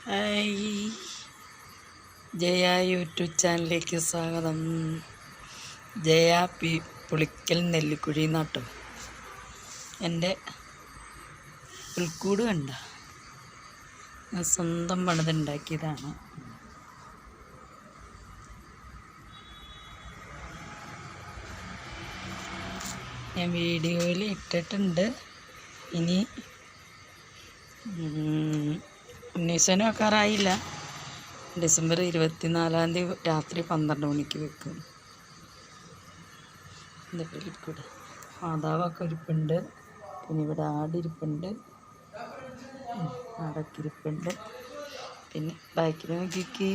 Hi, Jaya YouTube ചാനലിലേക്ക് സ്വാഗതം. ജയ പുളിക്കൽ നെല്ലിക്കുഴി നാട്ടോ. എൻ്റെ പുൽക്കൂട് കണ്ട സ്വന്തം പണിതുണ്ടാക്കിയതാണ്. ഞാൻ വീഡിയോയിൽ ഇട്ടിട്ടുണ്ട്. ഇനി ഉണ്ണീസനും വെക്കാറായില്ല. ഡിസംബർ 24 രാത്രി 12 മണിക്ക് വെക്കും. എൻ്റെ പുൽക്കൂട് മാതാവൊക്കെ ഇരിപ്പുണ്ട്. പിന്നെ ഇവിടെ ആടിരിപ്പുണ്ട്, ആടൊക്കെ ഇരിപ്പുണ്ട്. പിന്നെ ബാക്കിൽ നോക്കിക്കേ,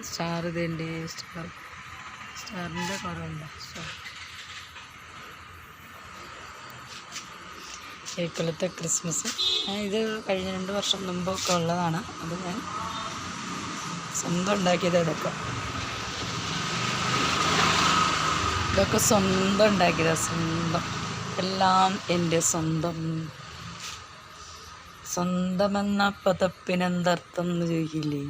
സ്റ്റാർ ഇതേൻ്റെ സ്റ്റാറിൻ്റെ കുറവുണ്ടോ? ഇക്കൊല്ലത്തെ ക്രിസ്മസ് ഇത് കഴിഞ്ഞ 2 വർഷം മുമ്പൊക്കെ ഉള്ളതാണ്. അത് ഞാൻ സ്വന്തം ഉണ്ടാക്കിയത്. ഇതൊക്കെ സ്വന്തം ഉണ്ടാക്കിയതാണ്. സ്വന്തം എല്ലാം എൻ്റെ സ്വന്തം. സ്വന്തമെന്ന പദപ്പിനെന്തർത്ഥം എന്ന് ചോദിക്കില്ലേ?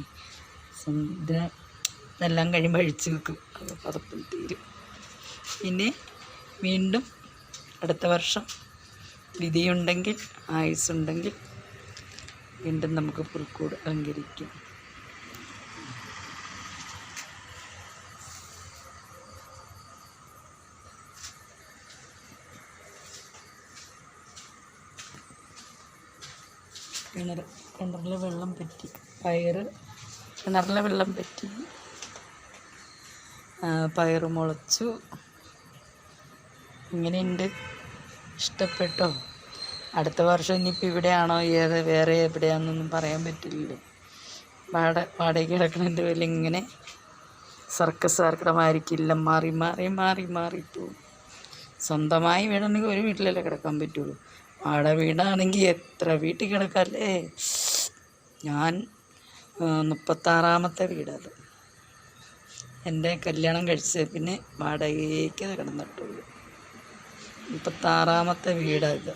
ഇതെല്ലാം കഴിയുമ്പോൾ അഴിച്ചു വെക്കും. അത് പദപ്പിൽ തീരും. പിന്നെ വീണ്ടും അടുത്ത വർഷം വിധിയുണ്ടെങ്കിൽ, ആയുസ്സുണ്ടെങ്കിൽ വീണ്ടും നമുക്ക് പുൽക്കൂട് അലങ്കരിക്കും. കിണറിലെ വെള്ളം പറ്റി, കിണറിലെ വെള്ളം പറ്റി, പയറ് മുളച്ചു. ഇങ്ങനെയുണ്ട്. ഇഷ്ടപ്പെട്ടോ? അടുത്ത വർഷം ഇനിയിപ്പോൾ ഇവിടെയാണോ വേറെ എവിടെയാണെന്നൊന്നും പറയാൻ പറ്റില്ലല്ലോ. വാടകയ്ക്ക് കിടക്കണതിൻ്റെ പേരിൽ ഇങ്ങനെ സർക്കസ് ആർക്കടമായിരിക്കില്ല. മാറി മാറി മാറി മാറിപ്പോവും. സ്വന്തമായി വീടുണ്ടെങ്കിൽ ഒരു വീട്ടിലല്ലേ കിടക്കാൻ പറ്റുള്ളൂ. വാടക വീടാണെങ്കിൽ എത്ര വീട്ടിൽ കിടക്കാല്ലേ. ഞാൻ 36ാമത്തെ വീടത്. എൻ്റെ കല്യാണം കഴിച്ചത് പിന്നെ വാടകയ്ക്ക് കിടന്നിട്ടുള്ളൂ. 36ാമത്തെ വീടായത്.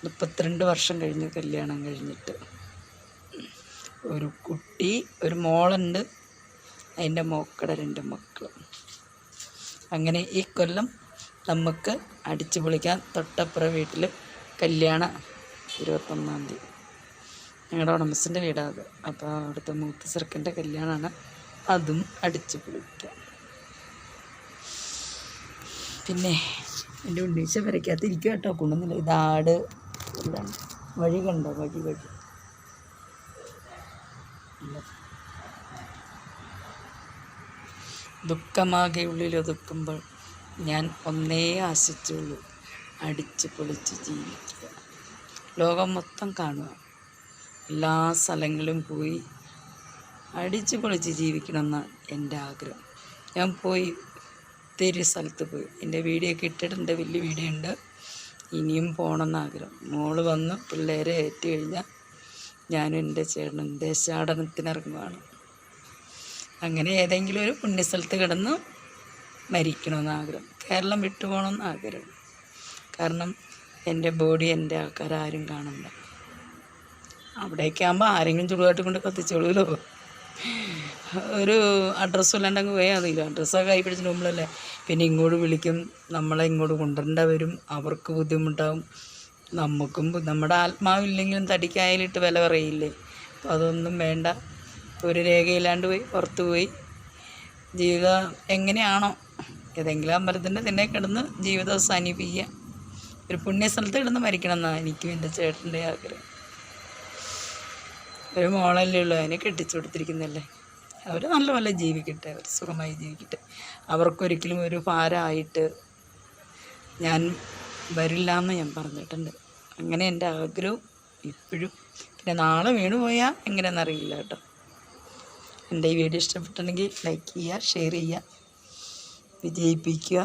32 വർഷം കഴിഞ്ഞ് കല്യാണം കഴിഞ്ഞിട്ട്. ഒരു കുട്ടി, ഒരു മോളുണ്ട്. അതിൻ്റെ മോക്കടെ 2 മക്കളും. അങ്ങനെ ഈ കൊല്ലം നമുക്ക് അടിച്ചു പൊളിക്കാൻ. തൊട്ടപ്പുറ വീട്ടിൽ കല്യാണം 21-ാം തീയതി. ഞങ്ങളുടെ ഉടമസ്ഥൻ്റെ വീടാണ്. അപ്പോൾ അവിടുത്തെ മൂത്ത ചെറുക്കൻ്റെ കല്യാണമാണ്. അതും അടിച്ചു പൊളിക്കാം. പിന്നെ എൻ്റെ ഉണ്ണീച്ച വരയ്ക്കാത്തിരിക്കുക കേട്ടോ. കൊണ്ടുവന്നില്ല. ഇതാട് ഇതാണ്. വഴി കണ്ടോ? വഴി ദുഃഖമാകെ ഉള്ളിലൊതുക്കുമ്പോൾ ഞാൻ ഒന്നേ ആശിച്ചുള്ളൂ: അടിച്ചു പൊളിച്ച് ജീവിക്കുക. ലോകം മൊത്തം കാണുക, എല്ലാ സ്ഥലങ്ങളും പോയി അടിച്ചു പൊളിച്ച് ജീവിക്കണമെന്നാണ് എൻ്റെ ആഗ്രഹം. ഞാൻ പോയി ഒത്തിരി സ്ഥലത്ത് പോയി. എൻ്റെ വീഡിയോ ഒക്കെ ഇട്ടിട്ടുണ്ട്. വലിയ വീഡിയോ ഉണ്ട്. ഇനിയും പോകണമെന്ന് ആഗ്രഹം. മോള് വന്ന് പിള്ളേരെ ഏറ്റ് കഴിഞ്ഞാൽ ഞാനും എൻ്റെ ചേട്ടനും ദേശാടനത്തിനിറങ്ങുകയാണ്. അങ്ങനെ ഏതെങ്കിലും ഒരു പുണ്യസ്ഥലത്ത് കിടന്ന് മരിക്കണമെന്ന് ആഗ്രഹം. കേരളം വിട്ടു പോകണമെന്ന് ആഗ്രഹം. കാരണം എൻ്റെ ബോഡി എൻ്റെ ആൾക്കാരും കാണണ്ട. അവിടേക്കാകുമ്പോൾ ആരെങ്കിലും ചുടുകാട്ടി കൊണ്ട് കത്തിച്ചോളൂല്ലോ. ഒരു അഡ്രസ്സും ഇല്ലാണ്ടങ്ങ് പോയാൽ മതിയില്ല. അഡ്രസ്സൊക്കെ കൈ പിടിച്ചിട്ട് പോകുമ്പോഴല്ലേ. പിന്നെ ഇങ്ങോട്ട് വിളിക്കും, നമ്മളെ ഇങ്ങോട്ട് കൊണ്ടുവരേണ്ട വരും. അവർക്ക് ബുദ്ധിമുട്ടാവും, നമുക്കും. നമ്മുടെ ആത്മാവില്ലെങ്കിലും തടിക്കായാലിട്ട് വില പറയില്ലേ. അപ്പോൾ അതൊന്നും വേണ്ട. ഒരു രേഖയില്ലാണ്ട് പോയി പുറത്ത് പോയി ജീവിതം എങ്ങനെയാണോ ഏതെങ്കിലും അമ്പലത്തിൻ്റെ തന്നെ കിടന്ന് ജീവിതം അവസാനിപ്പിക്കുക. ഒരു പുണ്യസ്ഥലത്ത് കിടന്ന് മരിക്കണം എന്നാണ് എനിക്കും എൻ്റെ ചേട്ടൻ്റെ ആഗ്രഹം. ഒരു മോളല്ലേ ഉള്ളൂ, അതിനെ കെട്ടിച്ചു കൊടുത്തിരിക്കുന്നല്ലേ. അവർ നല്ലപോലെ ജീവിക്കട്ടെ, അവർ സുഖമായി ജീവിക്കട്ടെ. അവർക്കൊരിക്കലും ഒരു ഭാരമായിട്ട് ഞാൻ വരില്ല എന്ന് ഞാൻ പറഞ്ഞിട്ടുണ്ട്. അങ്ങനെ എൻ്റെ ആഗ്രഹം ഇപ്പോഴും. പിന്നെ നാളെ വീണു പോയാൽ എങ്ങനെയാണെന്നറിയില്ല കേട്ടോ. എൻ്റെ ഈ വീഡിയോ ഇഷ്ടപ്പെട്ടിട്ടുണ്ടെങ്കിൽ ലൈക്ക് ചെയ്യുക, ഷെയർ ചെയ്യുക, വിജയിപ്പിക്കുക.